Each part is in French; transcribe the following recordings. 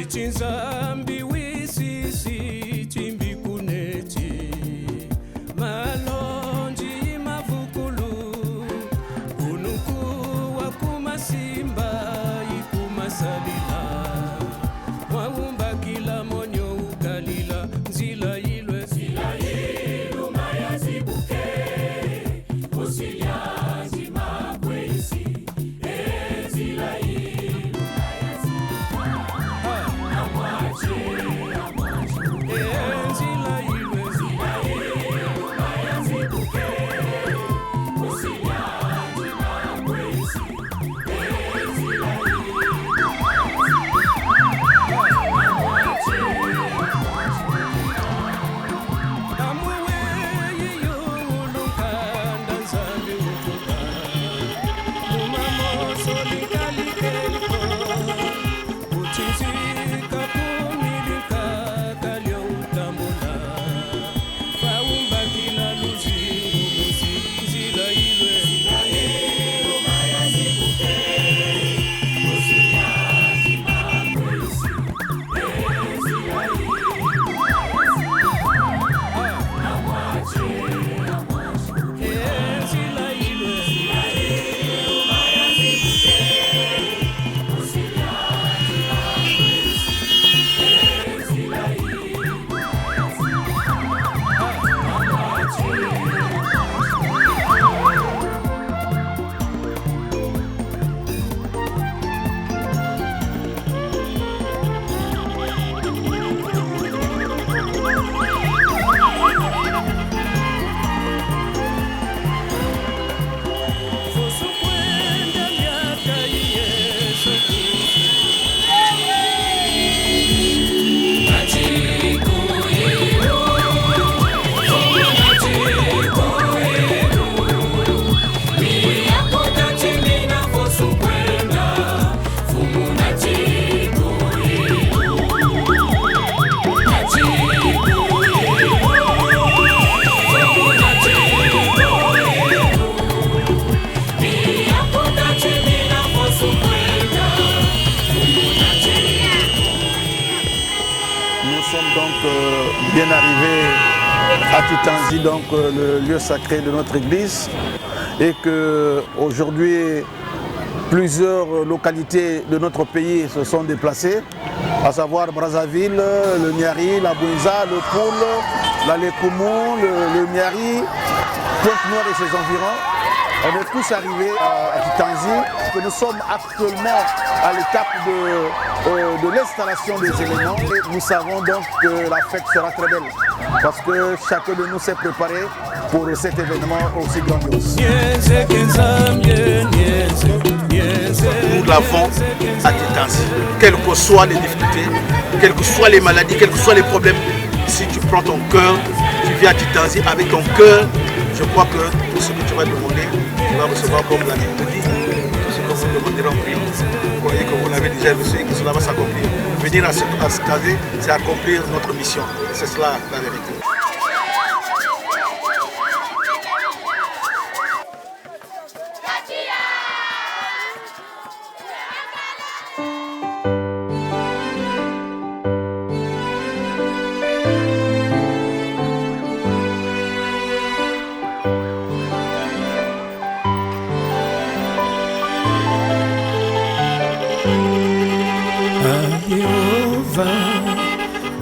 Chinzambi wisisi chimbi kuneti malonji mavukulu unuku wa kumasimba ikumasalila waumba kila monyo ukalila nzila ilwe zila ilu maya zibuke usiyazi makwezi zila ilu maya Bien arrivé à Titanzi, donc le lieu sacré de notre église, et que aujourd'hui plusieurs localités de notre pays se sont déplacées, à savoir Brazzaville, le Niari, la Bouinza, le Poul, la Lekoumou, le Niari, Pointe-Noire et ses environs. On est tous arrivés à Titanzi, que nous sommes actuellement à l'étape de l'installation des éléments et nous savons donc que la fête sera très belle parce que chacun de nous s'est préparé pour cet événement aussi grandiose. Nous l'avons à Titanzi, quelles que soient les difficultés, quelles que soient les maladies, quels que soient les problèmes, si tu prends ton cœur, tu viens à Titanzi avec ton cœur, je crois que tout ce que tu vas demander, tu vas recevoir comme la Bible dit. Tout ce que vous demanderez en priant, vous croyez que vous l'avez déjà reçu et que cela va s'accomplir. Venir à Titanzi, c'est accomplir notre mission. C'est cela la vérité.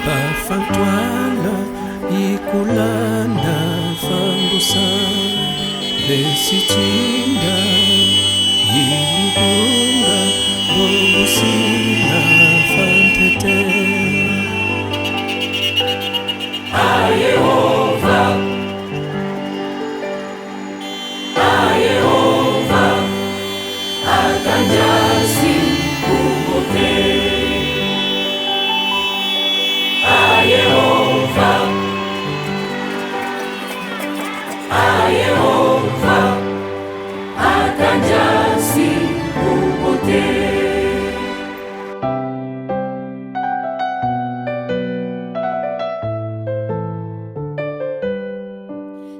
Bafantwala ikulanda fambusa lesitinda yilibunga bobusina fantete Ayehova atanjasi kubote Ayehova atanjasi kubote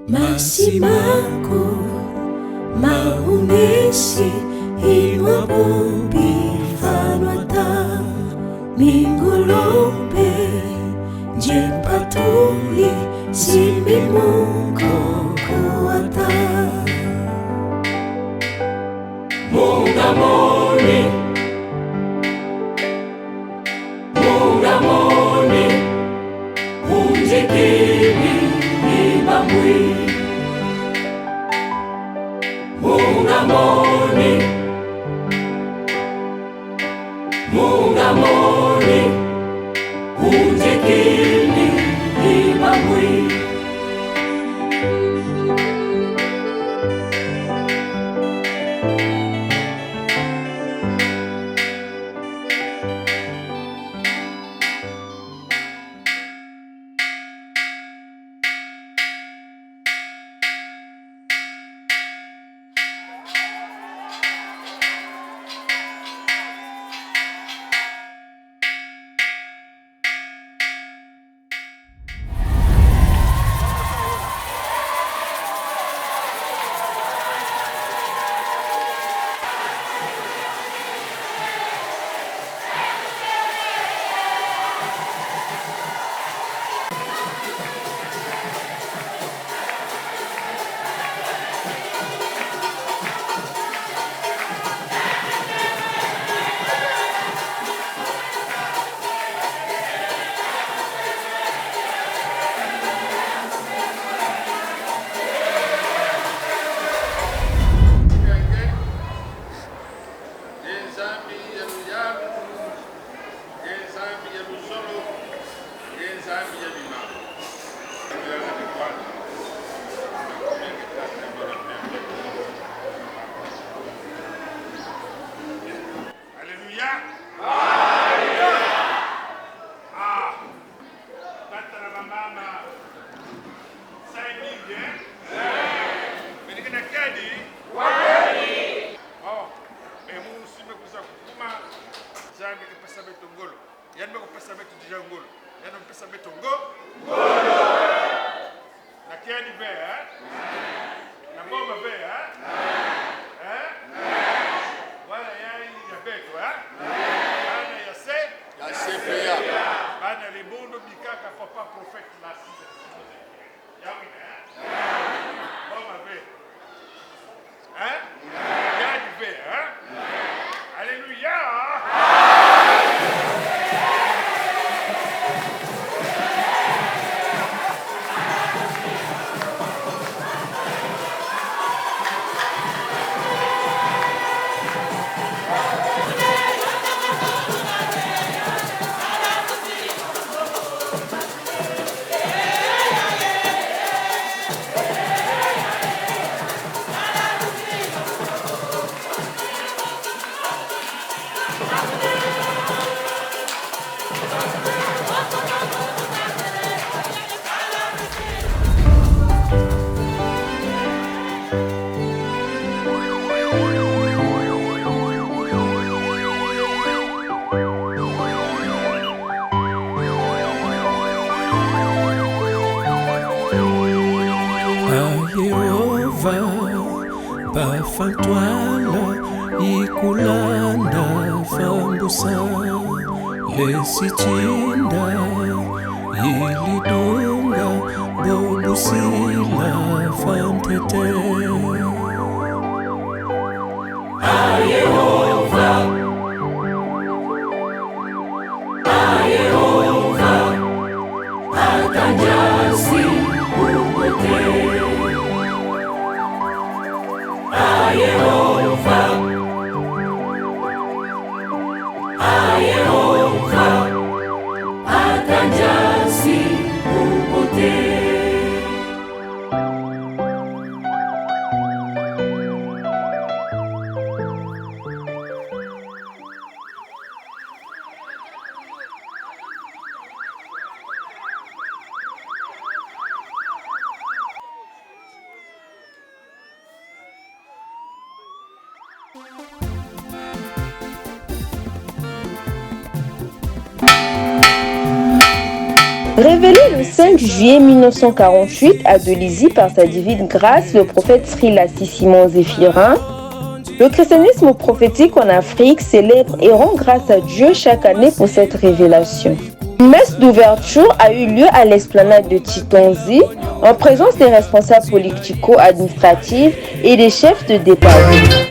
Masimako maumesi inwa bombi fanwata Mingulumbe Jempatuli Simbi Mungu Kuwata Mungamoni Mungamoni Unjekili Ibambwi Mungamoni Mungamoni Unjekili Ibambwi Bafantwala ikulanda fambusa lesichinda ilidunga bobusila famtete Ayehova Ayehova Atanjasi Ubote Ayehova Ayehova Atanjasi Ubote Révélé le 5 juillet 1948 à Delizy par sa divine grâce, le prophète Sri Lassie Simon Zéphirin, Le christianisme prophétique en Afrique célèbre et rend grâce à Dieu chaque année pour cette révélation. Une messe d'ouverture a eu lieu à l'esplanade de Chitonzi en présence des responsables politico-administratifs et des chefs de département.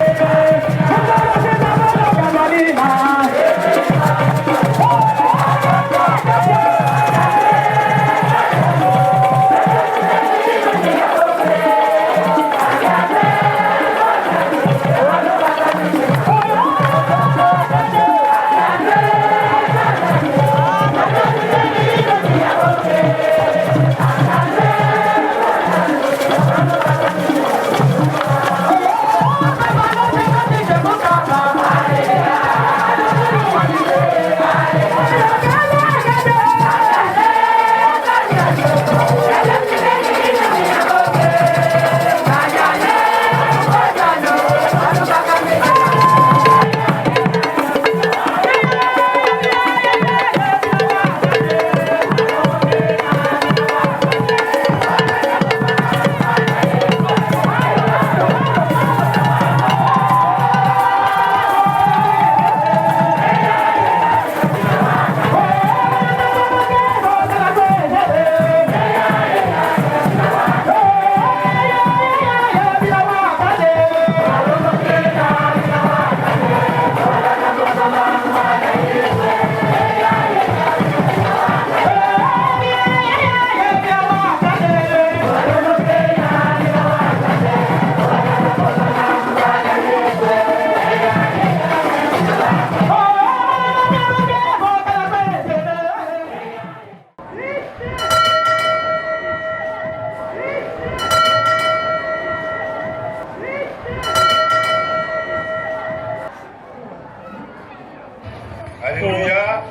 Alléluia.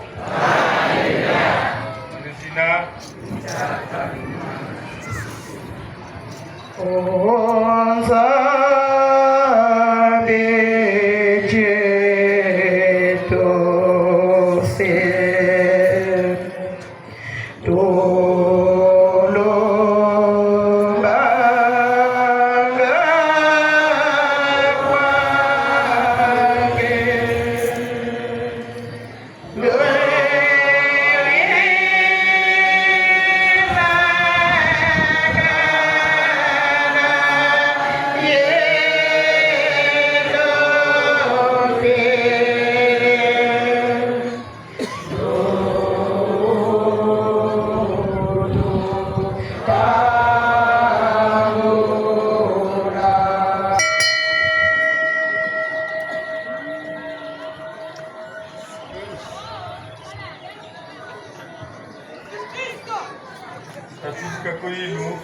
Katika kwenu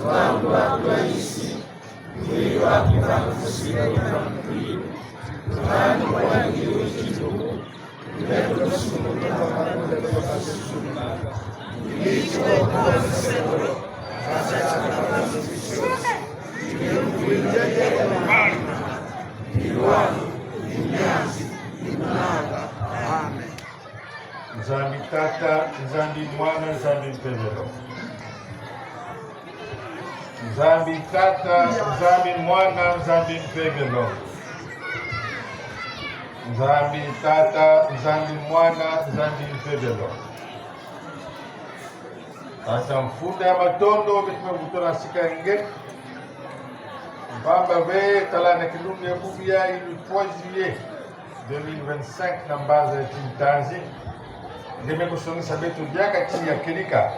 wangu wa isi mwili wake unakusika unakuibu nani kwa hiyo kitu ndio kusumuka kwa kusumuka ndicho kwa sema sasa tunasema ndio kuingia amen. Nzambi Tata, Nzambi Mwana, Nzambi Mpembelo. Nzambi Tata, Nzambi Mwana, Nzambi Mpembelo. Nzambi Tata, Nzambi Mwana, Nzambi Mpembelo. Asa mfunda ya matondo vitima kutola sika nge. Mbamba ve talana kilungu ya bubia ilu 3 juillet 2025 na mbaza ya Chitanzi. Ndeme kusongisa betu diaka chi ya kilika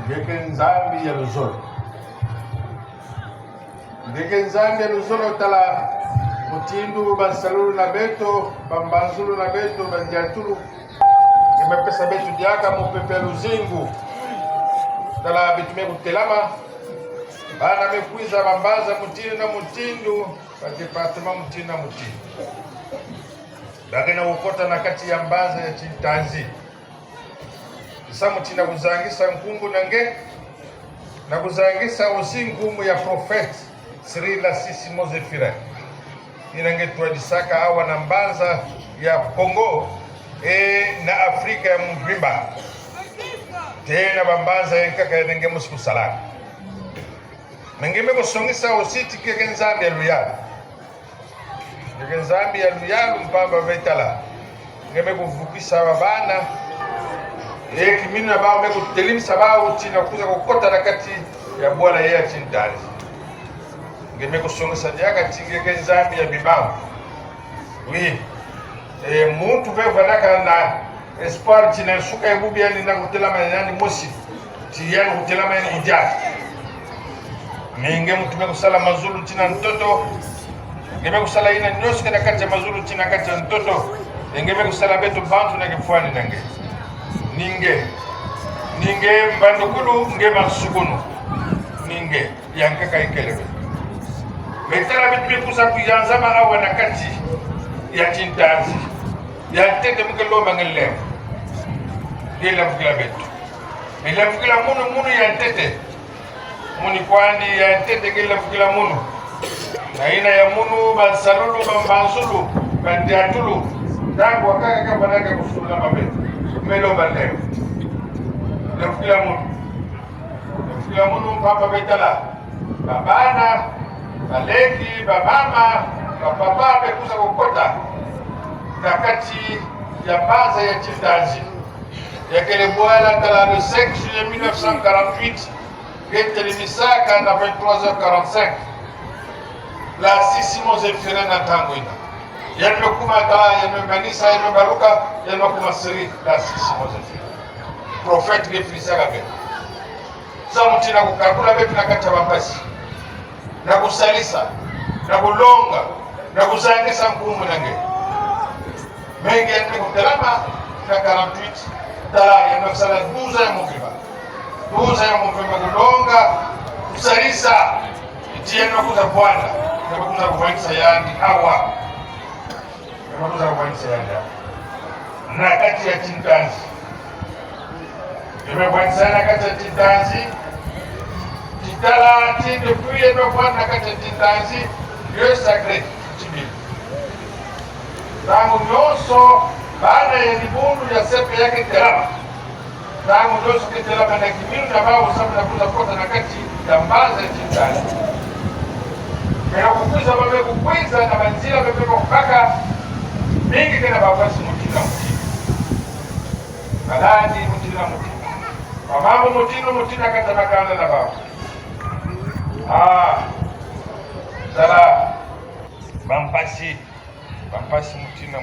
ndeke nzambi ya luzolo ndeke nzambi ya luzolo tala mutindu bansalulu na beto bambanzulu na beto banjatulu ndeme pesa betu diaka mupepe luzingu tala betu me kutelama bana mekwiza bambaza mutindu na mutindu ba departement mutindu na mutindu Bagena ukota na kati ya mbaza ya Chitanzi. Samu tina kuzangisa nkungu nange na kuzangisa usingumu ya Prophet Cyril Sisi Mozefira. Inange tuadisaka awa na mbaza ya Kongo na Afrika ya Mugrimba. Tena bambaza ya nkaka ya nenge musiku salama. Mengime kusongisa usiti kike nzambi ya luyalu. Kike nzambi ya luyalu mpamba vetala. Ngeme kuvukisa wabana. Kiminu na bao meko telimisa bao china kuza kukota na kati ya bwana yeye chindani. Ngeme kusongisa diaka kike nzambi ya bibao. Oui. Muntu vevanaka na espoir china suka ebubi yani na kutela manani mosi. Tiyani kutela manani ijaki. Ninge mtume kusala mazulu china mtoto. Ngeme kusala ina nyosi kana kati ya mazulu china kati ya mtoto. Ngeme kusala betu bantu na kifuani nange. Ninge mbandukulu nge masukunu. Ninge yankaka ikelebe. Metala bitu kusa kuyanzama awa na kati ya chintazi. Ya tete mkeloma ngele. Ngela mkila betu. Ngela mkila munu ya tete. Muni kwani ya tete ngela mkila munu. Na ina ya munu bansalulu bambansulu bandiatulu. Tangu wakaka kabanaka kusula mabetu. Melo bandeo. Ngela munu. Ngela munu mpapa betala. Babana, baleki, babama, bapapa bekuza kukota. Na kati ya baza ya chintazi. Ya kele bwala kala le 5 juillet 1948. Gete misaka na 23h45. La sisimo zefire na tangoina. Yanme kuma kala, yanme manisa, yanme baruka, yanme kuma siri la sisimo zefire. Prophète gefrisa gabe. Samuti na kukakula betu na kati ya mabasi. Na kusalisa, na kulonga, na kusangisa mkumu nange. Mengi yanme kutelama na 48. Tala yanme kusala 12 ya mukiba. 12 ya mukiba kulonga, kusalisa. Iti yanme kuza bwana. Yanme kuza kufanikisa yani hawa. Yanme kuza kufanikisa yani hawa. Na kati ya chintazi. Yanme kufanikisa na kati ya chintazi. Chitala chinde puye no bwana kati ya chintazi. Dieu sacré. Chibili. Tangu nyoso baada ya libundu ya sepe yake terama. Tangu nyoso keterama na kiminu na bao sabu na kuza kota na kati ya mbaza ya chintazi. Kena kukuza babe kukwiza na manzila babe kukaka. Mingi kena babasi mutina mutina. Kalandi mutina mutina. Mamamu mutina kata makanda na bao. Sala bampasi mutina.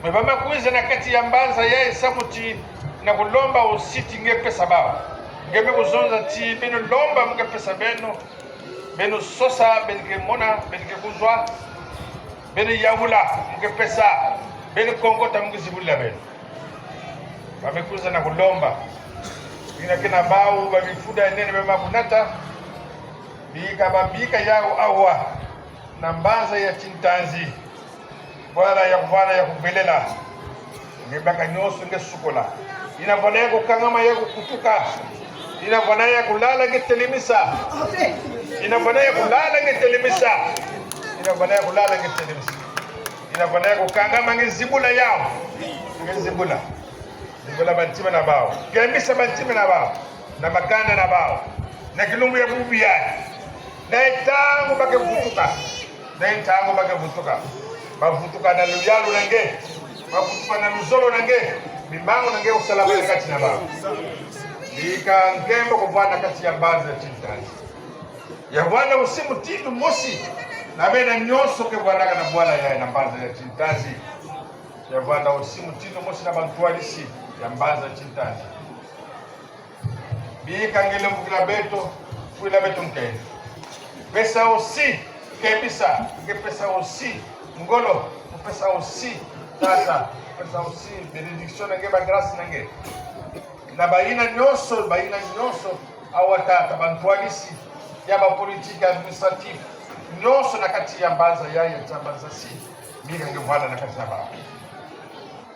Mebama kuiza na kati ya mbanza ya samuti na kulomba usiti nge pesa baba. Ngeme kuzonza ti beno lomba mga pesa beno sosa benike mona benike kuzwa beno yawula mga pesa beno kongota mga zibula beno. Bamekuza na kulomba. Ina kina bau babifuda nene bema kunata bika yao awa na mbanza ya chintazi wala ya kuvana ya kubelela ngebaka nyoso ngesukola ina vana ya kukangama ya kukutuka ina vana ya kulala ngetelimisa ina vana ya kulala ngetelimisa ina vana ya kulala ngetelimisa ina vana ya kukangama ngezibula yao ngezibula Nikola bantima na bao. Kembisa bantima na bao. Na makanda na bao. Na kilumbu ya bubi ya. Na itangu bake vutuka. Bavutuka na luyalu nange. Bavutuka na luzolo nange. Bimangu nange usalama ya kati na bao. Ika nkembo kuvana kati ya mbazi ya chintazi. Ya wana usimu titu mosi. Na mena nyoso ke wanaka na buwala ya mbazi ya chintazi. Ya wana usimu titu mosi na bantualisi. Ya mbaza chintazi. Bika ngele mkila beto, kuila beto mkeni. Pesa osi, kebisa, pesa osi, ngolo, pesa osi, tata, pesa osi, benediction nange ba grâce nange. Na baina nyoso, awa tata, bantualisi, ya ba politique administratif, nyoso na kati ya mbaza ya chambaza si, bika ngevwana na kati ya baba.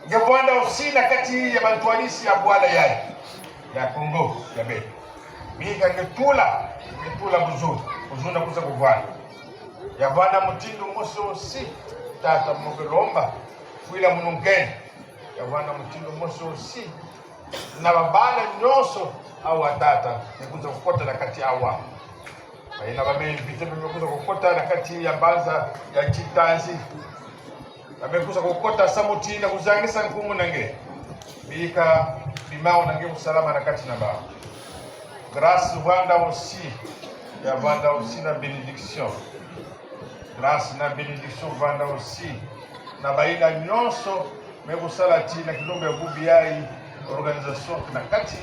Ngevwana osi na kati ya bantualisi ya bwala ya Kongo ya beto. Mika ngetula buzuna kuza kuvwana. Ya vwana mutindo moso osi, tata mgelomba, kuila munungeni. Ya vwana mutindo moso osi, na babana nyoso, awa tata nikuza kukota na kati awa baina bameinvite bamekuza kukota na kati ya banza ya Chitanzi bamekuza kukota samuti na kuzangisa nkumu nange bika bimao nange usalama na kati na ba grâce vanda aussi ya vanda aussi na bénédiction grâce na bénédiction vanda aussi na baina nyonso mekusala tina kilombe ya bubi yai organisation na kati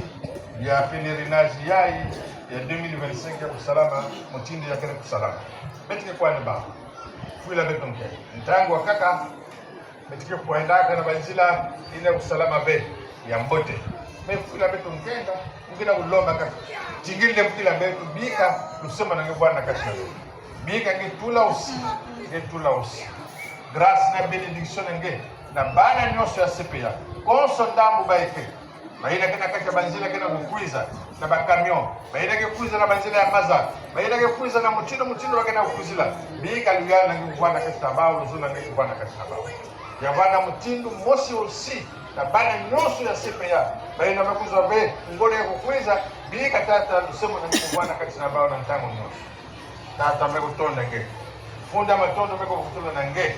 ya pèlerinage yai ya 2025 ya kusalama mutindi ya kene kusalama betike kwa ni ba fuila betonke ntango wakaka betike kwa ndaka na banzila ina kusalama be ya mbote me fuila betonkenga ngina uloma kaka tingile mkila betu bika lusema na ngebwana kati na bika ngetula aussi grâce na bénédiction nge na bana nyosho ya CPA konso ndambu baike baina kena kaka banzila kena kukuiza na bakamion baina ke kuiza na banzila ya maza baina ke kuiza na mutindo wakena kukuzila bika lugana ngi kubana kati tabao luzuna ngi kubana kati tabao ya bana mutindo mosi aussi na bana nyosho ya CPA baina bakuzwa be ngole ya kukuiza bika tata lusema ngi kubana kati tabao na ntango nyosho tata mekutonda nge funda matondo mekutonda na nge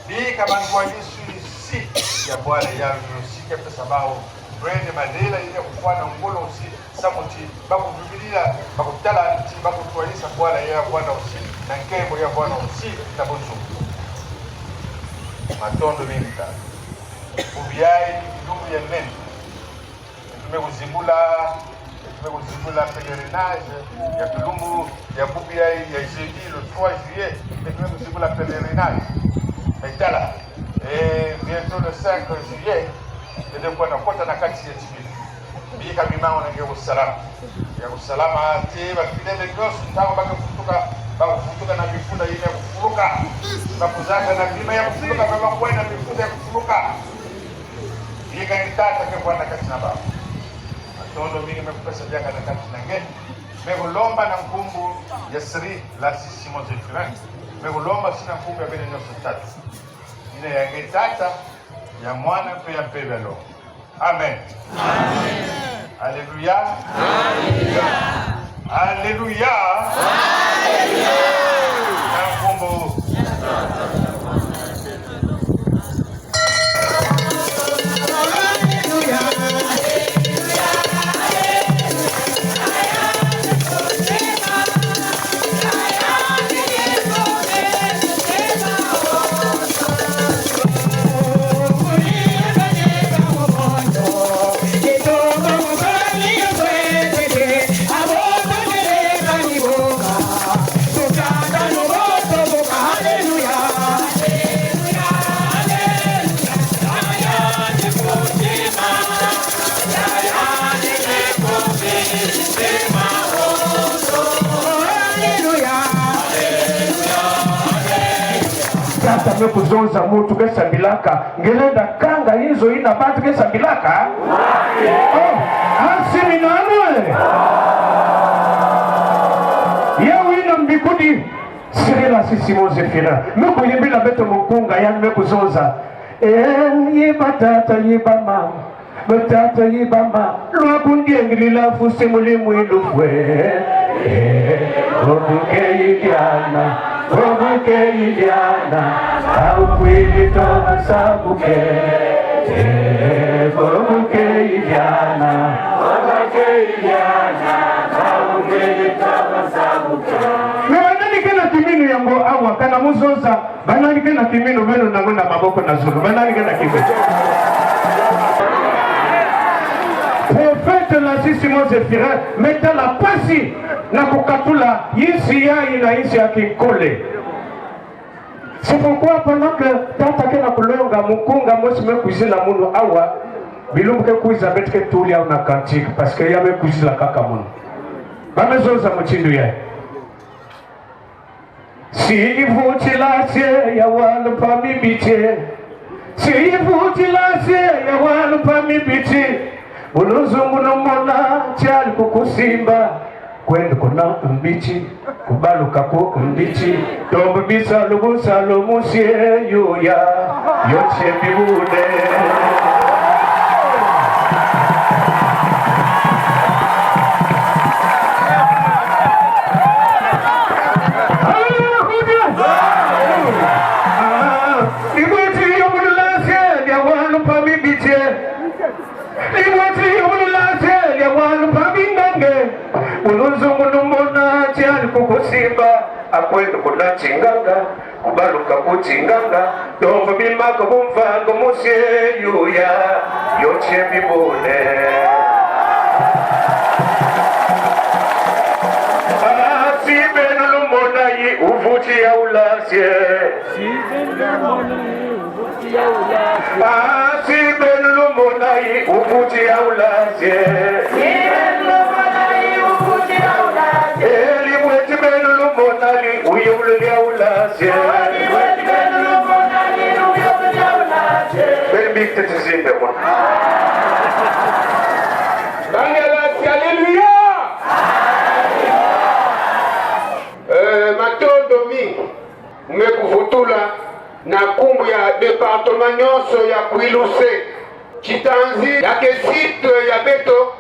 bika bangwa Yesu si ya bwana ya usike pesa bao brand madela ile kufanya ngolo usi samuti bako bibilia bako tala bako tualisa bwana ya bwana usi na nkembo ya bwana usi na bonzo matondo minta ubiai ndugu ya nene tumekuzibula pèlerinage ya tulumbu ya bubiai ya jeudi le 3 juillet tumekuzibula pèlerinage metala et bientôt le 5 juillet de quoi na kota na kati ya tibili bika bimao na ngeo salama te ba fidele gos ntango bakafutuka na mifunda ile ya kufuruka bakuzaka na bima ya kufuruka baba kwa na mifunda ya kufuruka bika nitata ke bwana kati na baba atondo mingi mekupesa byaka na kati na ngeni mekulomba na mkumbu ya Sri la Simon Zefran mekulomba sina mkumbu ya bene nyoso tatu ine ya ngetata ya mwana pe ya pebelo. Amen. Amen. Alléluia. Alléluia. Alléluia. Alléluia. Nakombo. Mekuzonza mutu kesa bilaka ngelenda kanga hizo ina batu kesa bilaka asimi na anwe yewe ina mbikudi sirila sisi mozefina meku yimbila beto mkunga yani mekuzonza yiba tata yiba mama betata yiba mama lwakundie ngilila fusi mulimu ilufwe obuke yidiana obuke yidiana aukwili toba sabuke obuke yidiana aukwili toba sabuke mewanani kena kiminu yango awa kana muzoza banani kena kiminu menu nangona maboko na zulu banani kena kiminu prophète la sisi Mozefira meta la pasi na kukatula yisi yai na yisi akikole. C'est pourquoi pendant que tata kena kulonga mukunga mosi mekuzila munu awa bilumbuke kuiza betke tuli au na kantike parce que ya mekuzila kaka munu bamezoza mchindu yai Sivutilase ya walu pamibite Sivutilase ya walu pamibite Uluzungu numona chali kukusimba Kwenda kuna mbichi Kubaluka ku mbichi Tombu bisa lubusa lumusie yuya Yoche bibude uluzungu numona tiani kukusimba akwenda kuna chinganga kubaluka kuchinganga dongo bimaka bumvango musye yuya yoche bibone sibenulumonayi uvuti ya ulasye sibenulumonayi uvuti ya ulasye elimweti benulumonali uyewululya ulasye benibiktetizimbe mona bangelasi aleluya matondo mingi mmekuvutula na kumbu ya departement nyonso ya kuiluse chitanzi yake site ya beto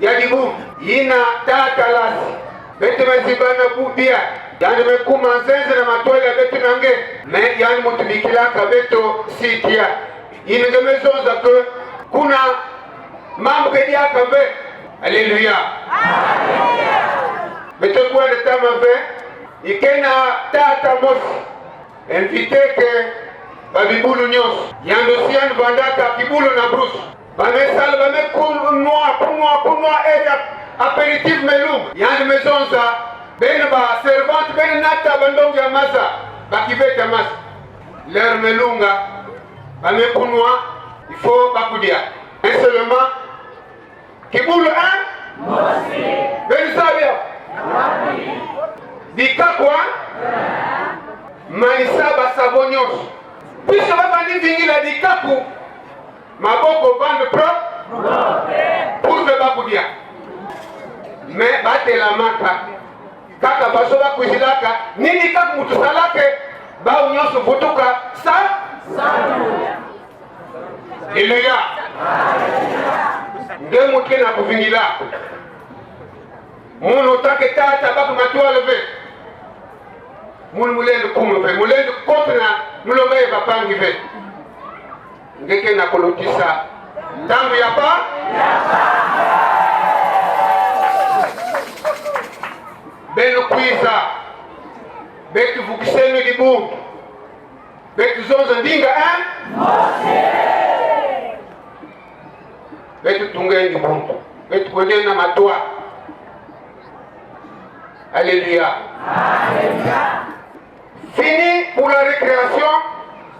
ya dibu yina tatalasi beto mezibana bubia yani mekuma nzenze na matwele ya beto nange me yani mutubikilaka beto sitia yini ngemezonza ke kuna mambo kediaka ve aleluya beto kwende tama ve ikena tata mosi invite ke babibulu nyonso yandosiani bandaka kibulu na bruce bamesala bamekunwa eda aperitif melum yandi mezonza bene ba servante bene nata bandongo ya masa bakibeta masa leur melunga bamekunwa ifo bakudia seulement kibulu mosi bene sabia dikakwa manisaba savo nyonso puisque bavandi vingila dikaku maboko bande pro pourve bakudia me batelamaka kaka baso bakuisilaka nini kaku mutusalake bau nyonso vutuka sa Aleluya nde muke na kuvingila munu take tata baku matwale ve mulende kumve mulende kopna mulongaye bapangi ve ngeke na kolotisa tangu yapa beno kwiza betu vukisenu libungu betu zonza ndinga betu tungendi bungu betu kwende na matwa. Alléluia. Fini pour la récréation,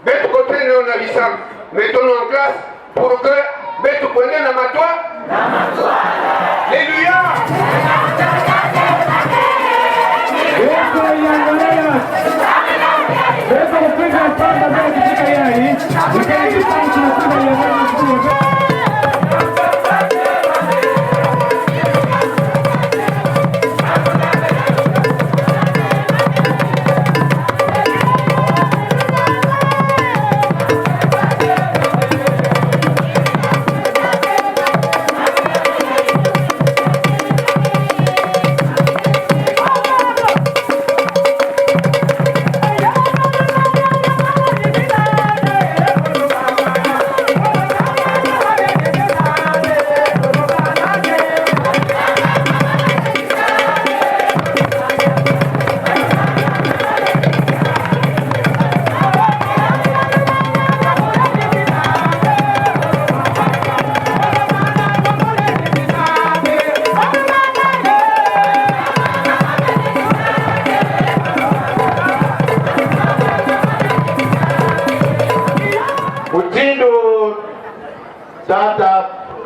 betu côté néonalisme. Mettons-nous en classe pour que betu kwende na matwa. Alléluia.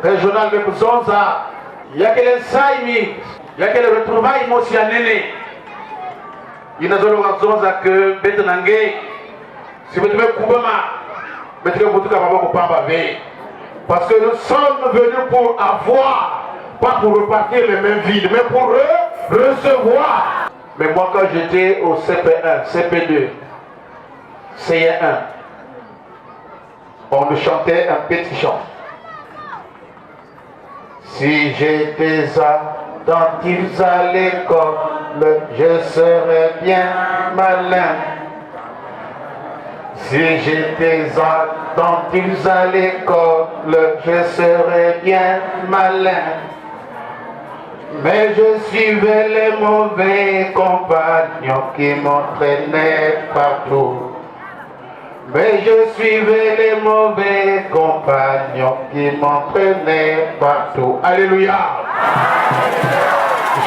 Régional de Mzonza, il y a quel ensaïmi, il y a quel retrouvailles émotionnelles. Il y a des gens que Betenangé, si vous devez couper parce que nous sommes venus pour avoir, pas pour repartir les mêmes vides, mais pour recevoir. Mais moi, quand j'étais au CP1, CP2, CE1, on nous chantait un petit chant. Si j'étais attentif à l'école, je serais bien malin. Si j'étais attentif à l'école, je serais bien malin. Mais je suivais les mauvais compagnons qui m'entraînaient partout. Mais je suivais les mauvais compagnons qui m'entraînaient partout. Alléluia.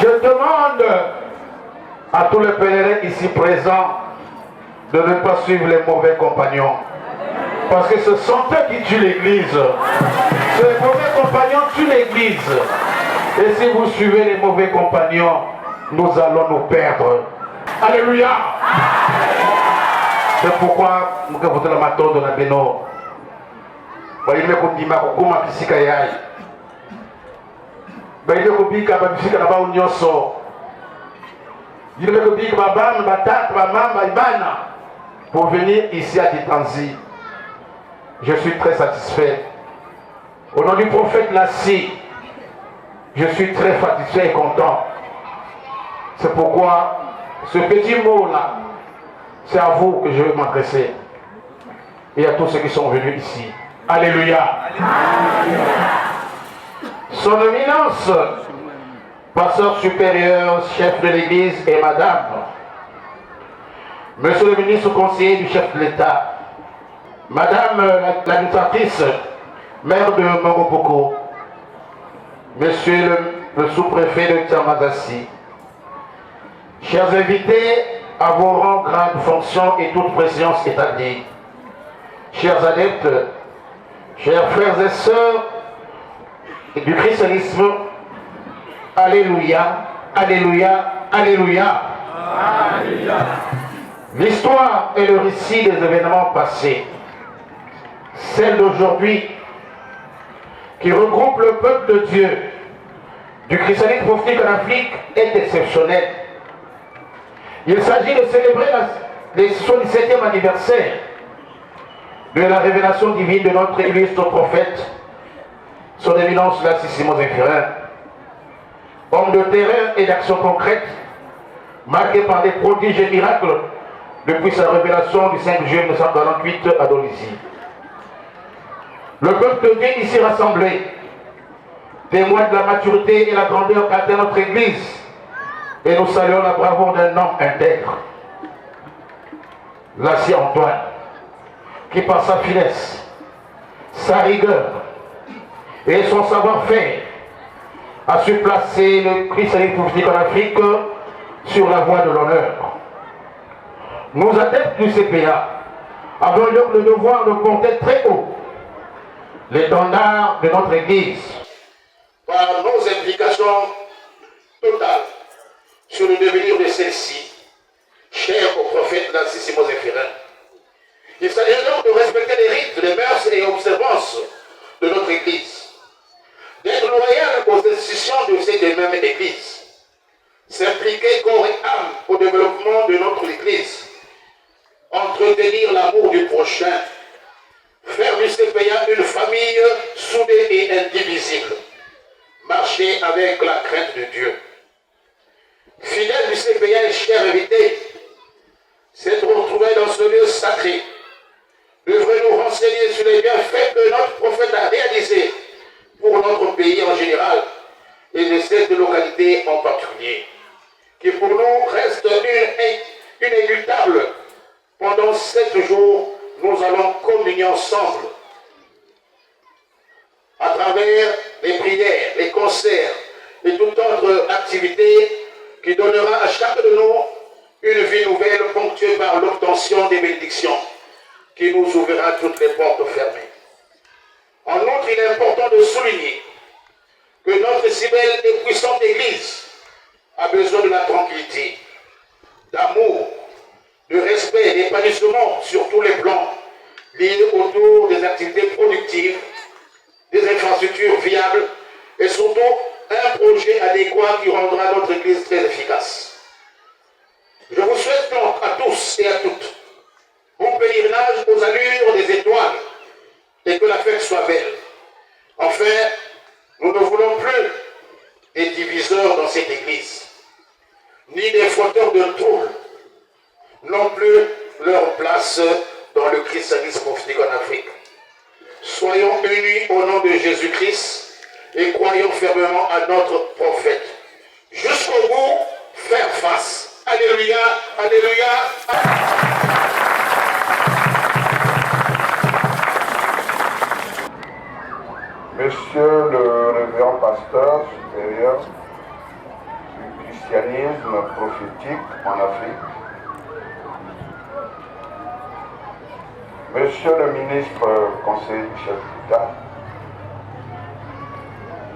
Je demande à tous les pèlerins ici présents de ne pas suivre les mauvais compagnons. Parce que ce sont eux qui tuent l'église. Ces mauvais compagnons tuent l'église. Et si vous suivez les mauvais compagnons, nous allons nous perdre. Alléluia. C'est pourquoi nous avons la matin de la Beno. Il me dit que comment pisika yai. Il me dit que pisika na ba unyoso. Il me dit que babam, batat, maman, ibana pour venir ici à Titanzi. Je suis très satisfait. Au nom du prophète Lassi, je suis très satisfait et content. C'est pourquoi ce petit mot-là, c'est à vous que je vais m'adresser. Et à tous ceux qui sont venus ici. Alléluia. Son éminence, pasteur supérieur, chef de l'église et madame, monsieur le ministre conseiller du chef de l'État, madame l'administratrice, maire de Moropoko, monsieur le sous-préfet de Tiamazassi, chers invités à vos rangs, grades, fonctions et toute préséance établie, chers adeptes, chers frères et sœurs du christianisme, alléluia, alléluia, alléluia. Alléluia. L'histoire est le récit des événements passés. Celle d'aujourd'hui qui regroupe le peuple de Dieu du christianisme prophétique en Afrique est exceptionnelle. Il s'agit de célébrer le 77e anniversaire de la révélation divine de notre illustre prophète, son éminence Lassi Simon Zéphirin, homme de terrain et d'action concrète, marqué par des prodiges et miracles depuis sa révélation du 5 juillet 1948 à Dolisie. Le peuple de Dieu ici rassemblé témoigne de la maturité et la grandeur qu'atteint notre Église, et nous saluons la bravoure d'un homme intègre, Lassi Antoine, qui par sa finesse, sa rigueur et son savoir-faire a su placer le christianisme prophétique en Afrique sur la voie de l'honneur. Nous adeptes du CPA avons donc le devoir de porter très haut l'étendard de notre Église par nos implications totales sur le devenir de celle-ci, chère au prophète Lassi Simon Zéphirin. Il s'agit donc de respecter les rites, les mœurs et observances de notre Église, d'être loyal aux institutions de cette même Église, s'impliquer corps et âme au développement de notre Église, entretenir l'amour du prochain, faire du CPA une famille soudée et indivisible, marcher avec la crainte de Dieu. Fidèle du CPA et cher invité, s'être retrouvé dans ce lieu sacré, devrait nous renseigner sur les bienfaits que notre prophète a réalisés pour notre pays en général et de cette localité en particulier, qui pour nous reste inéluctable. Pendant 7 jours, nous allons communier ensemble à travers les prières, les concerts et toute autre activité qui donnera à chacun de nous une vie nouvelle ponctuée par l'obtention des bénédictions qui nous ouvrira toutes les portes fermées. En outre, il est important de souligner que notre si belle et puissante Église a besoin de la tranquillité, d'amour, de respect et d'épanouissement sur tous les plans liés autour des activités productives, des infrastructures viables et surtout un projet adéquat qui rendra notre Église très efficace. Je vous souhaite donc à tous et à toutes bon pèlerinage aux allures des étoiles et que la fête soit belle. Enfin, nous ne voulons plus des diviseurs dans cette Église, ni des fauteurs de troubles, non plus leur place dans le christianisme prophétique en Afrique. Soyons unis au nom de Jésus-Christ et croyons fermement à notre prophète. saurons faire face. Alléluia, alléluia. Monsieur le révérend pasteur supérieur du christianisme prophétique en Afrique, Monsieur le ministre conseiller du chef d'État,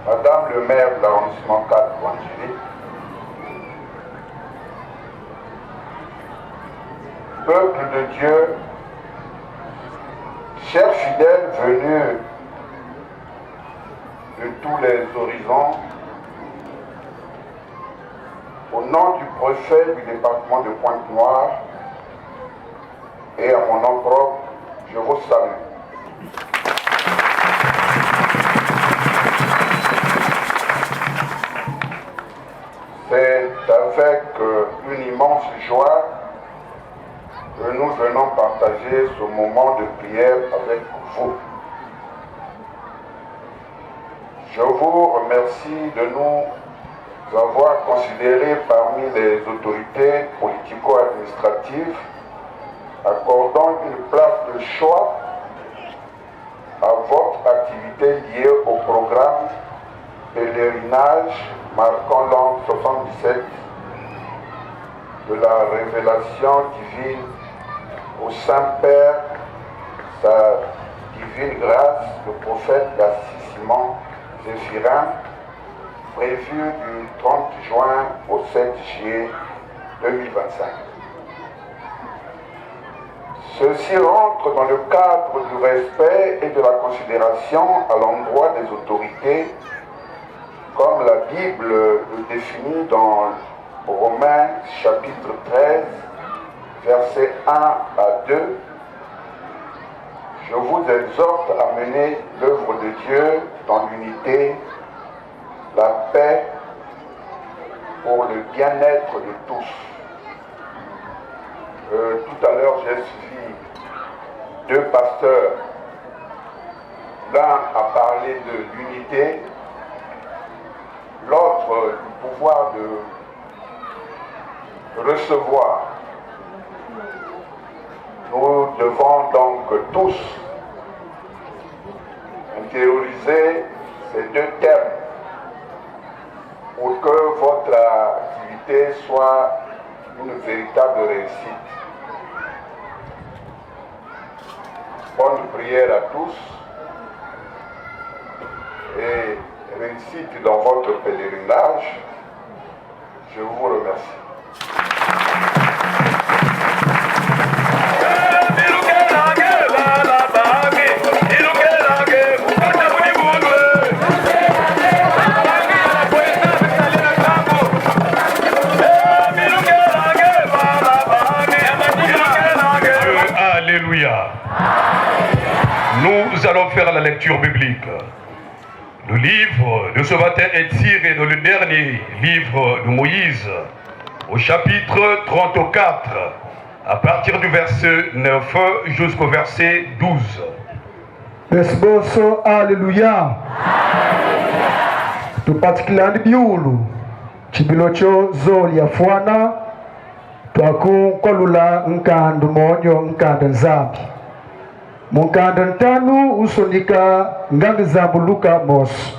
Madame le maire de l'arrondissement 4 Wangili, peuple de Dieu, chers fidèles venus de tous les horizons, au nom du préfet du département de Pointe-Noire et à mon nom propre, je vous salue. C'est avec une immense joie que nous venons partager ce moment de prière avec vous. Je vous remercie de nous avoir considérés parmi les autorités politico-administratives, accordant une place de choix à votre activité liée au programme pèlerinage marquant l'an 77 de la révélation divine au Saint-Père, sa divine grâce, le prophète d'Assissimon Zéphirin, prévu du 30 juin au 7 juillet 2025. Ceci rentre dans le cadre du respect et de la considération à l'endroit des autorités, comme la Bible le définit dans Romains chapitre 13, versets 1 à 2. Je vous exhorte à mener l'œuvre de Dieu dans l'unité, la paix, pour le bien-être de tous. Tout à l'heure, j'ai suivi deux pasteurs. L'un a parlé de l'unité, l'autre du pouvoir de recevoir. Nous devons donc tous intérioriser ces deux termes pour que votre activité soit une véritable réussite. Bonne prière à tous et réussite dans votre pèlerinage. Je vous remercie. Alléluia. Nous allons faire la lecture biblique. Le livre de ce matin est tiré dans le dernier livre de Moïse, au chapitre 34, à partir du verset 9 jusqu'au verset 12. Besboso, alléluia. Tupatikilani biulu, chibilocho zoli ya fuana, tuakunkolula nkandu monyo nkandu nzambi. Munkanda ntanu usonika ngangi zambu luka mos.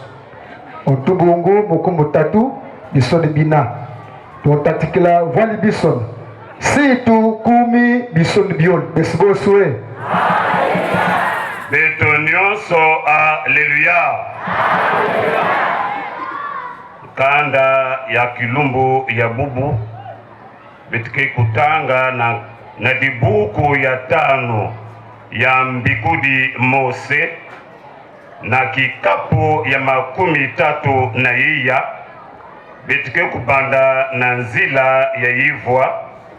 Ontubungu mukumutatu bisoni bina. Tuontatikila vali bison. Situ kumi bisoni biol. Besboswe. Betonionso, alléluia. Kanda ya kilumbu ya bubu. Betike kutanga na dibuku ya tano ya mbikudi Mose na kikapu ya 13 betike kubanda na nzila ya yivwa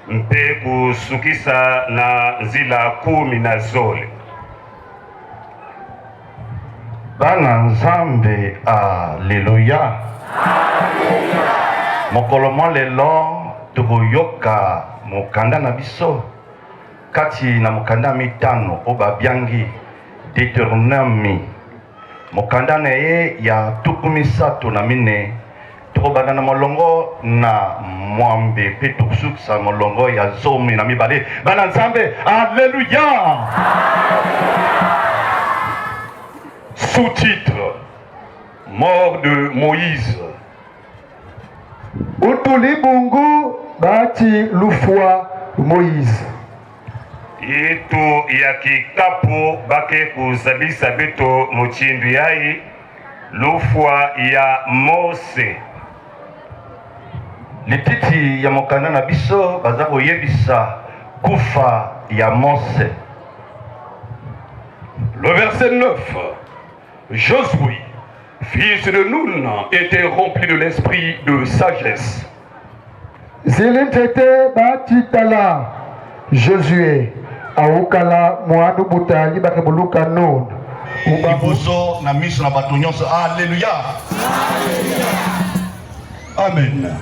mpe kusukisa na nzila 10. Bana nzambe, alléluia. Mokolomo lelo tukoyoka mokanda na biso kati na mokanda mitano oba biangi Deutéronome mokanda na ye ya 34 tokobanda na molongo na mwambe pe tokusukisa molongo ya zomi na mibale bana nzambe. Alléluia. Sous-titre: Mort de Moïse. Utuli bungu bati lufwa Moïse. Itu ya kikapu bake kuzabisa beto mochindu yai lufwa ya Mose. Lititi ya mokanda na biso baza koyebisa kufa ya Mose. Le verset 9. Josué, fils de Nun, était rempli de l'esprit de sagesse. Zilintete bati tala Josué aukala mwanu butali bakebuluka Nun. Ibuzo na miso na bato nyonso. Alléluia. Amen.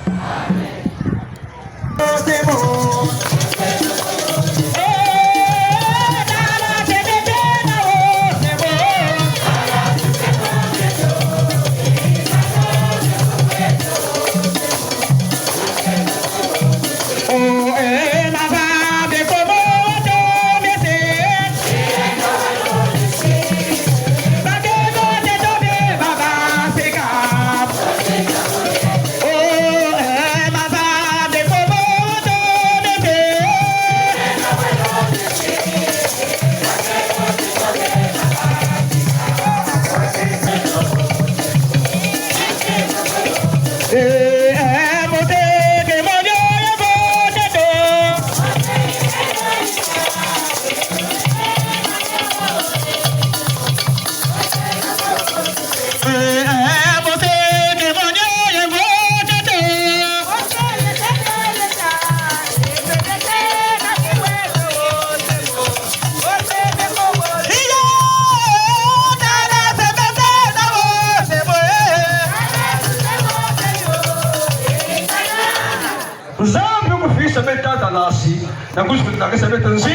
na kushukuru na kesa betanzi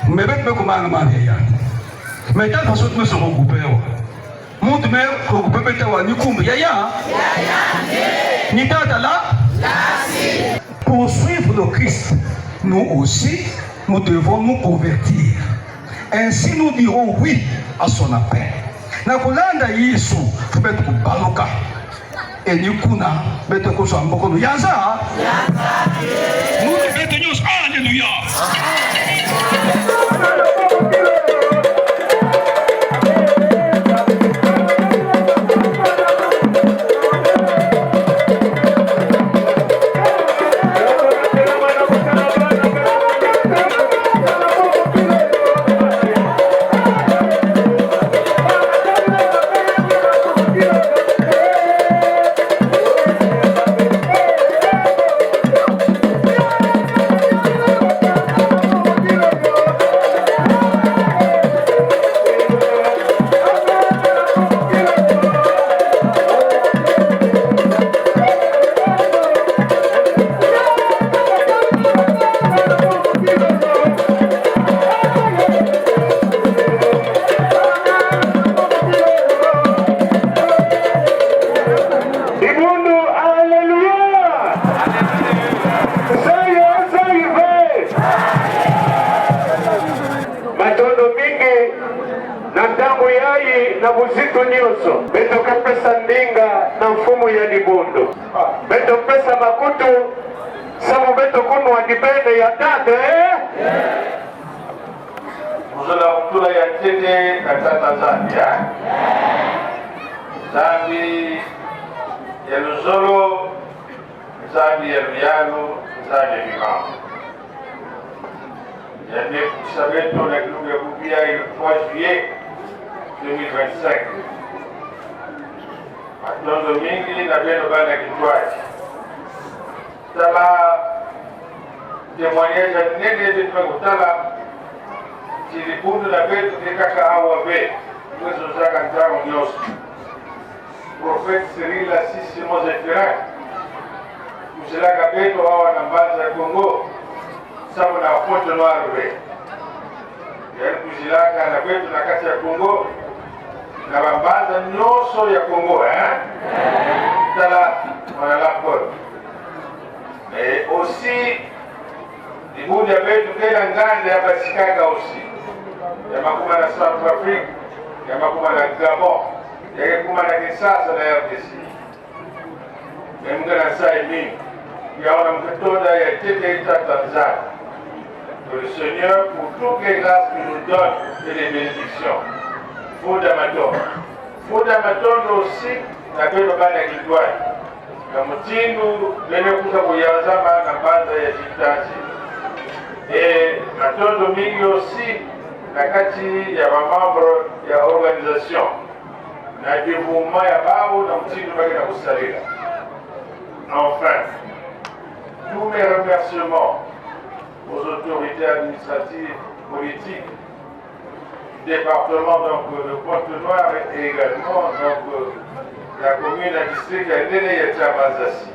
mebet be kumanga maria metal façon de se regrouper monde mer regrouper beta wa ni kumbe ya ni tata là pour suivre le Christ nous aussi nous devons nous convertir ainsi nous dirons oui à son appel na kulanda Yesu tubetu kubaluka enikuna bete ko so mboko yaza nous bete news. Alléluia. na buzito nyonso beto kapesa ndinga na mfumu ya libondo beto pesa makutu samu beto kunu wa dibende ya tate muzula mtula ya tete katata Zambia Zambi ya Luzolo Zambi ya Luyalo Zambi ya Bimao ya nefukisa beto na kiluga kubia il 3 juillet 2025. Matondo mingi na beno bana kitwaji. Tala témoignage nene de tukutala chilipundu na betu kaka awa be. Mwezo zaka ntamo nyoso. Prophète Cyril Assisi Mozefira. Mshilaka betu awa na mbaza ya Kongo. Sabu na Pointe Noire be. Yani kujilaka na betu na kati ya Kongo na bambaza nyoso ya Kongo Tala Mwanalapol. Mais aussi, les bouts de bête, tout est en grande et à Basikaka aussi. Il y a Makouma la Centrafrique, il y a Makouma la Gabon, il y a Makouma la Kinshasa la RDC. Même dans ça, il y a un méthode à été Tanzanie. Que le Seigneur, pour toutes les grâces qu'il nous donne et les bénédictions. Fondamaton aussi, na belo bana kitwai. Na mtindu lene kuza kuyazama na banda ya Chitanzi. Matondo mingi aussi na kati ya mamambre ya organisation. Na dévouement ya bao na mtindu baki na kusalila. Enfin, tous mes remerciements aux autorités administratives, politiques, département donc de Pointe-Noire et également donc la commune administrative de Tchamazassi.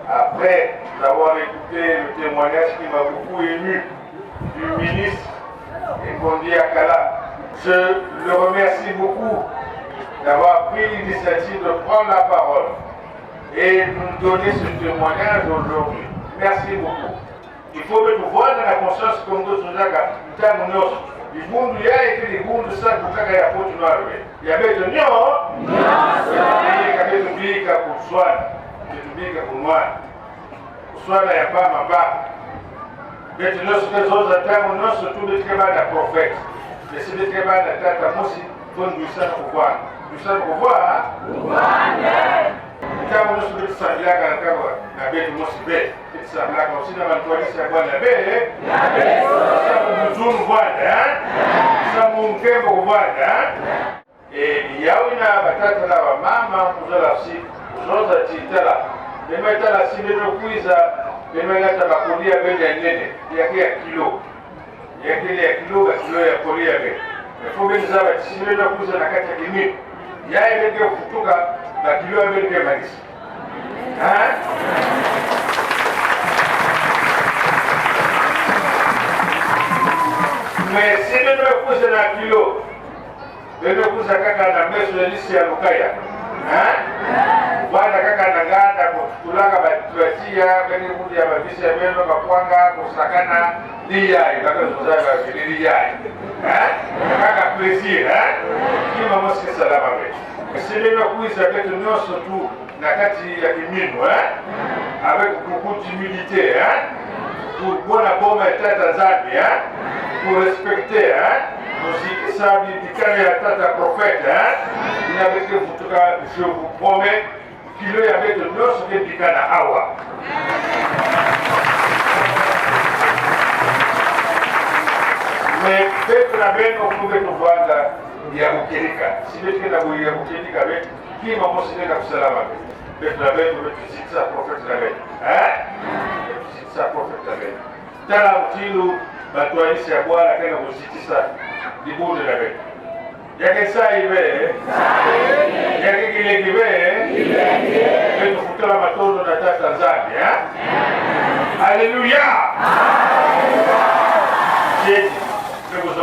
Après avoir écouté le témoignage qui m'a beaucoup ému du ministre Ekondi Akala, je le remercie beaucoup d'avoir pris l'initiative de prendre la parole et nous donner ce témoignage aujourd'hui. Merci beaucoup. Il faut que nous voyons dans la conscience comme nous sommes là. Libundu yae kile libundu sasa kutaka ya potu nawe yabeto nyo kabetumika kuswana kutumika kumwana kuswana ya pama ba beto noso kezoza tamu noso tu betike bana prophète besi betike bana tata musi fondu sana kuvana dusana kuvana tamu noso betisambila kawa na beto musi be betisambila kwa usina mantualisa bwana be mzunu bwana samu mkembo bwana yawina batata la wa mama kuzala si kuzoza titala bemetala si beno kuiza bemengata bakulia bende nene yake ya kilo yake ya kilo ya kolia be efobe nzaba si beno kuiza na kati ya kimi yae bende kutuka ba kilo ya bende malisi mais si beno kuiza na kilo beno kuiza kaka na meso ya lisi ya lukaya bwana kaka na nganda kutulanga batuatia bene mudi ya babisi ya beno bakwanga kusakana liyai baka zuzaba bilili yai kaka plaisir kima mosi salama be si beno kuiza beto nyoso tu na kati ya kimino avec beaucoup d'humilité pour bona boma ya Tanzania pour respecter nous sabi dikane ya tata prophète il avait que vous tout cas je vous promets qu'il y avait de noces de dikana awa mais peut-être la benne on pouvait nous voir ya ukelika si peut-être la bouille ya ukelika avec qui m'a mentionné la salama peut-être la benne on visite sa prophète la benne visite sa prophète la benne tala mtindo batwaisi ya bwana kana kusitisa libunde la benne yake saa ibe yake kile kibe ndio kutoa matondo na Tanzania haleluya je vous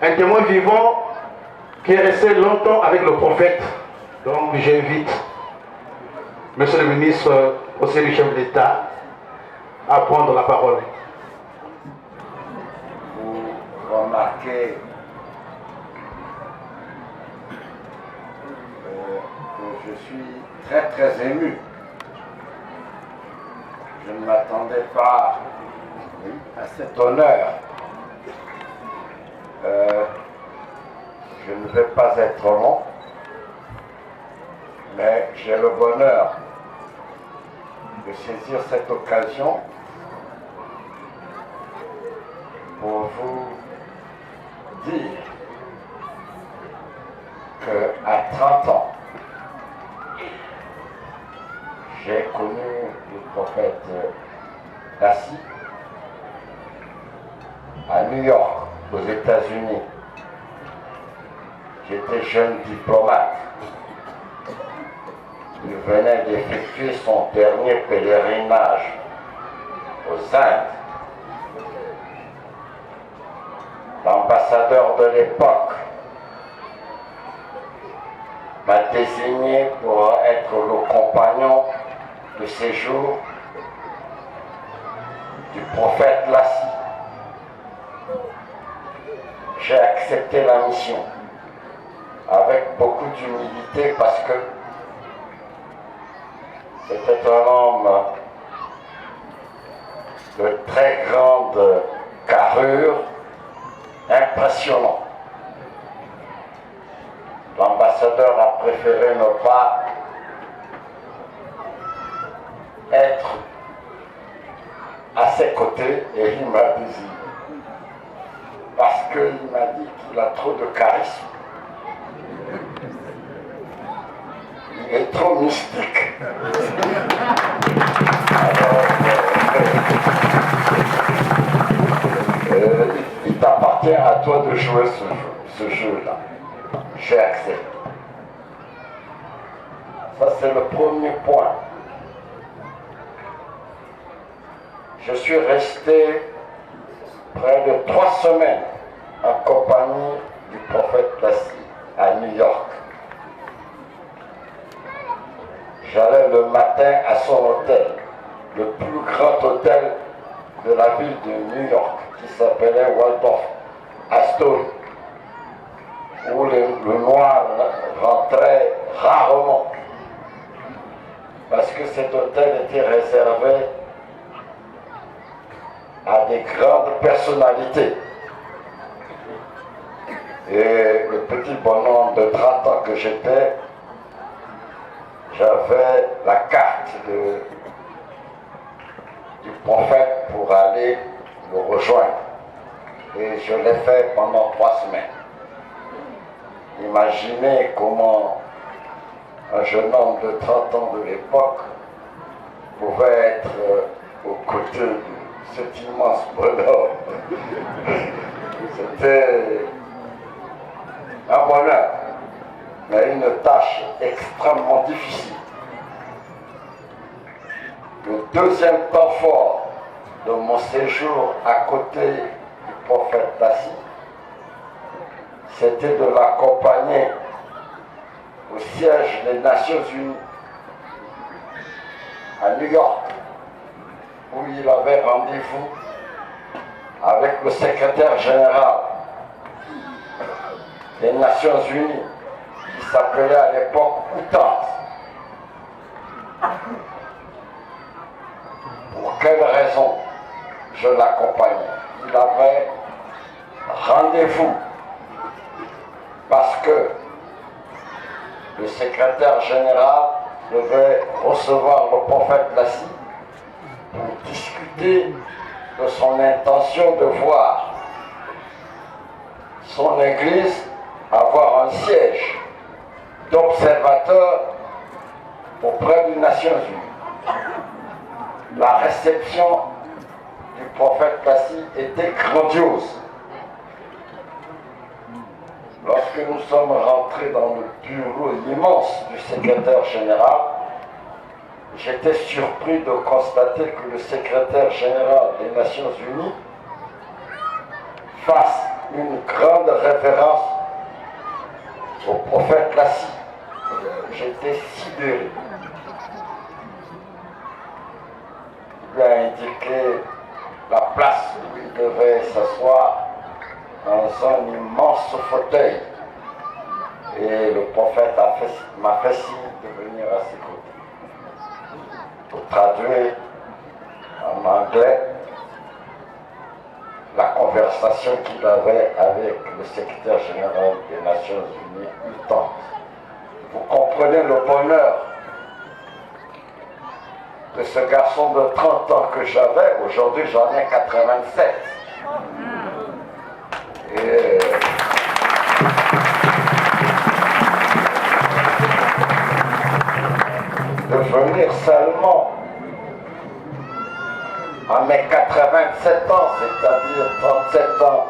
un témoin vivant qui est resté longtemps avec le prophète. Donc j'invite Monsieur le ministre, aussi le chef de l'État, à prendre la parole. Vous remarquez que je suis très très ému. Je ne m'attendais pas à cet honneur. Je ne vais pas être long, mais j'ai le bonheur de saisir cette occasion pour vous dire qu'à 30 ans, j'ai connu le prophète Lassie à New York, aux États-Unis. J'étais jeune diplomate. Il venait d'effectuer son dernier pèlerinage aux Indes. L'ambassadeur de l'époque m'a désigné pour être le compagnon de séjour du prophète Lassie. J'ai accepté la mission avec beaucoup d'humilité parce que c'était un homme de très grande carrure, impressionnant. L'ambassadeur a préféré ne pas être à ses côtés et il m'a désigné. Parce qu'il m'a dit qu'il a trop de charisme. Il est trop mystique. Il t'appartient à toi de jouer ce jeu-là. J'ai accepté. Ça, c'est le premier point. Je suis resté près de 3 semaines en compagnie du prophète Lassie à New York. J'allais le matin à son hôtel, le plus grand hôtel de la ville de New York, qui s'appelait Waldorf Astoria, où le noir rentrait rarement, parce que cet hôtel était réservé à des grandes personnalités. Et le petit bonhomme de 30 ans que j'étais, j'avais la carte du prophète pour aller le rejoindre. Et je l'ai fait pendant 3 semaines. Imaginez comment un jeune homme de 30 ans de l'époque pouvait être aux côtés de cet immense bonhomme. C'était un bonheur, mais une tâche extrêmement difficile. Le deuxième temps fort de mon séjour à côté du prophète Lassie, c'était de l'accompagner au siège des Nations Unies à New York, où il avait rendez-vous avec le secrétaire général des Nations Unies, qui s'appelait à l'époque Outante. Pour quelle raison je l'accompagnais? Il avait rendez-vous parce que le secrétaire général devait recevoir le prophète Lassie pour discuter de son intention de voir son église avoir un siège d'observateur auprès des Nations Unies. La réception du prophète Lassie était grandiose. Lorsque nous sommes rentrés dans le bureau immense du secrétaire général, j'étais surpris de constater que le secrétaire général des Nations Unies, face une grande référence au prophète Lassi. J'étais sidéré. Il lui a indiqué la place où il devait s'asseoir dans un immense fauteuil. Et le prophète m'a fait signe de venir à ses côtés. Pour traduire en anglais la conversation qu'il avait avec le secrétaire général des Nations Unies, Utah. Vous comprenez le bonheur de ce garçon de 30 ans que j'avais. Aujourd'hui, j'en ai 87. Et de venir seulement à mes 87 ans, c'est-à-dire 37 ans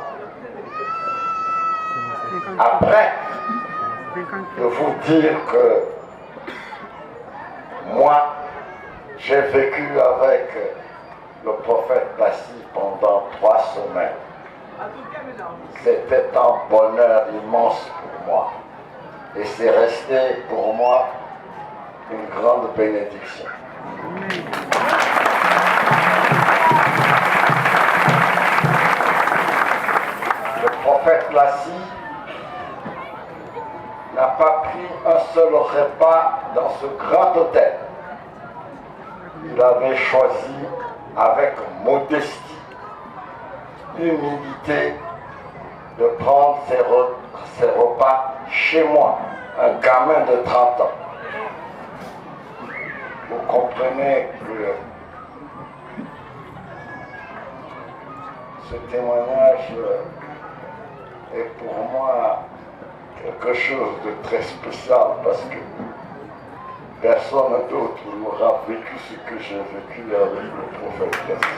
après, de vous dire que moi, j'ai vécu avec le prophète Lassi pendant 3 semaines. C'était un bonheur immense pour moi. Et c'est resté pour moi une grande bénédiction. Le prophète Lassi n'a pas pris un seul repas dans ce grand hôtel. Il avait choisi avec modestie, humilité, de prendre ses repas chez moi, un gamin de 30 ans. Vous comprenez que ce témoignage est pour moi quelque chose de très spécial parce que personne d'autre n'aura vécu ce que j'ai vécu avec le prophète Lassi.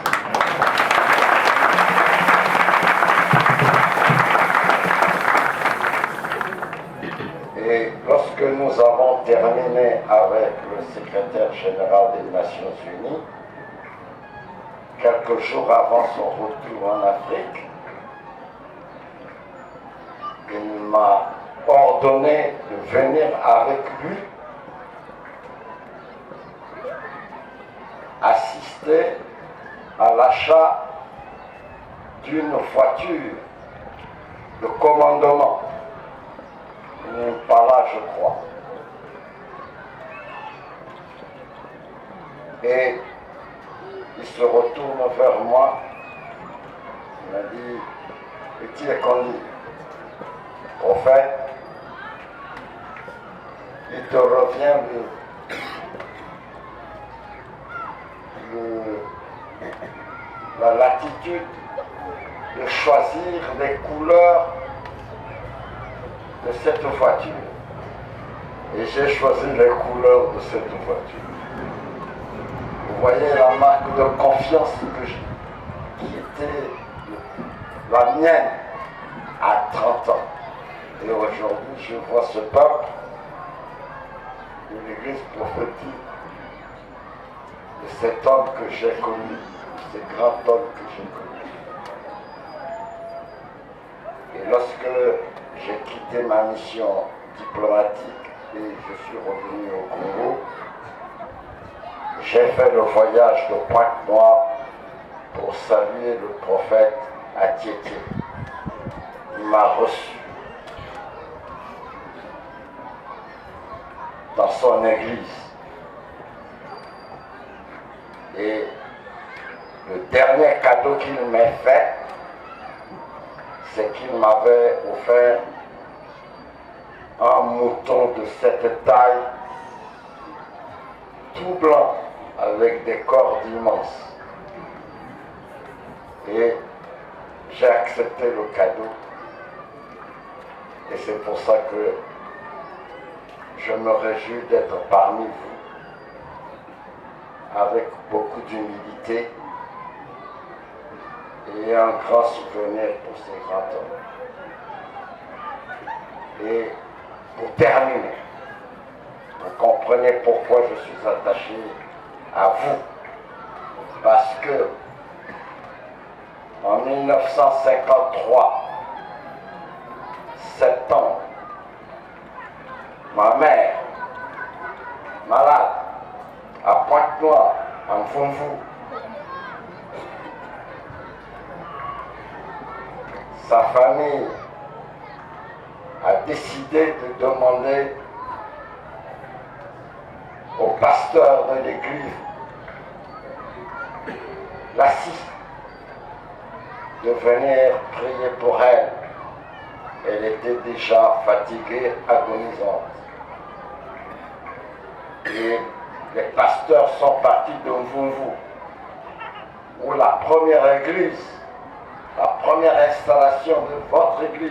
Et lorsque nous avons terminé avec le secrétaire général des Nations Unies, quelques jours avant son retour en Afrique, il m'a ordonné de venir avec lui assister à l'achat d'une voiture de commandement, une Impala, je crois. Et il se retourne vers moi, il m'a dit, petit Ekondi, prophète, il te revient la latitude de choisir les couleurs de cette voiture. Et j'ai choisi les couleurs de cette voiture. Vous voyez la marque de confiance qui était la mienne à 30 ans. Et aujourd'hui, je vois ce peuple de l'église prophétique, de cet homme que j'ai connu, de ce grand homme que j'ai connu. Et lorsque j'ai quitté ma mission diplomatique et je suis revenu au Congo, j'ai fait le voyage de Pointe-Noire pour saluer le prophète à Tieté. Il m'a reçu dans son église. Et le dernier cadeau qu'il m'a fait, c'est qu'il m'avait offert un mouton de cette taille, tout blanc, avec des cordes immenses. Et j'ai accepté le cadeau. Et c'est pour ça que je me réjouis d'être parmi vous, avec beaucoup d'humilité et un grand souvenir pour ces grands hommes. Et pour terminer, vous comprenez pourquoi je suis attaché à vous. Parce que en 1953, ma mère, malade, à Pointe-Noire, en Fonfou. Sa famille a décidé de demander au pasteur de l'église, l'assiste, de venir prier pour elle. Elle était déjà fatiguée, agonisante. Et les pasteurs sont partis de Mvumvu, où la première église, la première installation de votre église,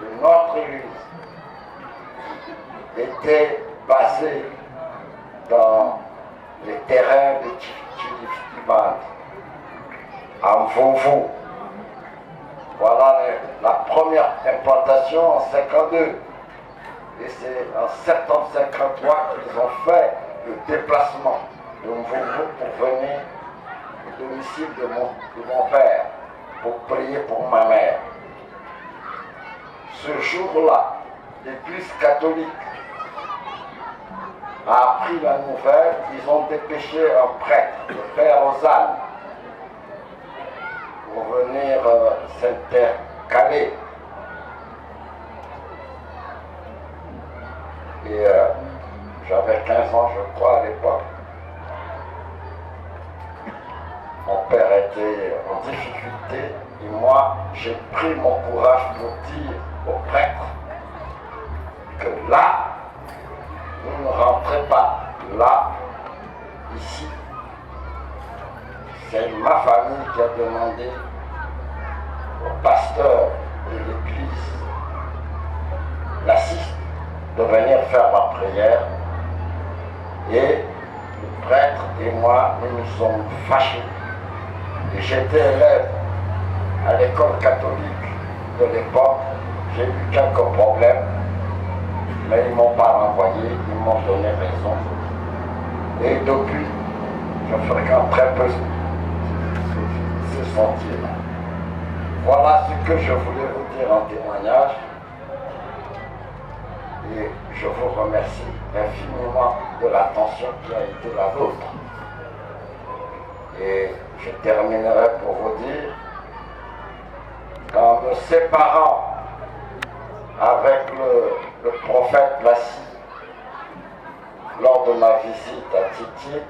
de notre église, était basée dans les terrains de Tchiliftiman, à Mvumvu. Voilà la première implantation en 52. Et c'est en septembre 53 qu'ils ont fait le déplacement de Mvumvu pour venir au domicile de mon père, pour prier pour ma mère. Ce jour-là, l'Église catholique a appris la nouvelle. Ils ont dépêché un prêtre, le père Ozane, pour venir s'intercaler. Et j'avais 15 ans, je crois, à l'époque. Mon père était en difficulté et moi, j'ai pris mon courage pour dire au prêtre que là, vous ne rentrez pas là, ici. C'est ma famille qui a demandé au pasteur de l'église, l'assiste, de venir faire la prière. Et le prêtre et moi, nous nous sommes fâchés. Et j'étais élève à l'école catholique de l'époque. J'ai eu quelques problèmes, mais ils ne m'ont pas renvoyé, ils m'ont donné raison. Et depuis, je fréquente très peu ce sentier-là. Voilà ce que je voulais vous dire en témoignage. Et je vous remercie infiniment de l'attention qui a été la vôtre. Et je terminerai pour vous dire qu'en me séparant avec le prophète Lassi lors de ma visite à Titi,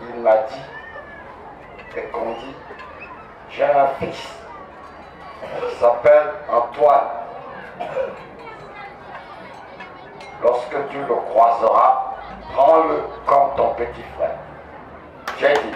il m'a dit et qu'on dit, j'ai un fils qui s'appelle Antoine. Lorsque tu le croiseras, prends-le comme ton petit frère. J'ai dit,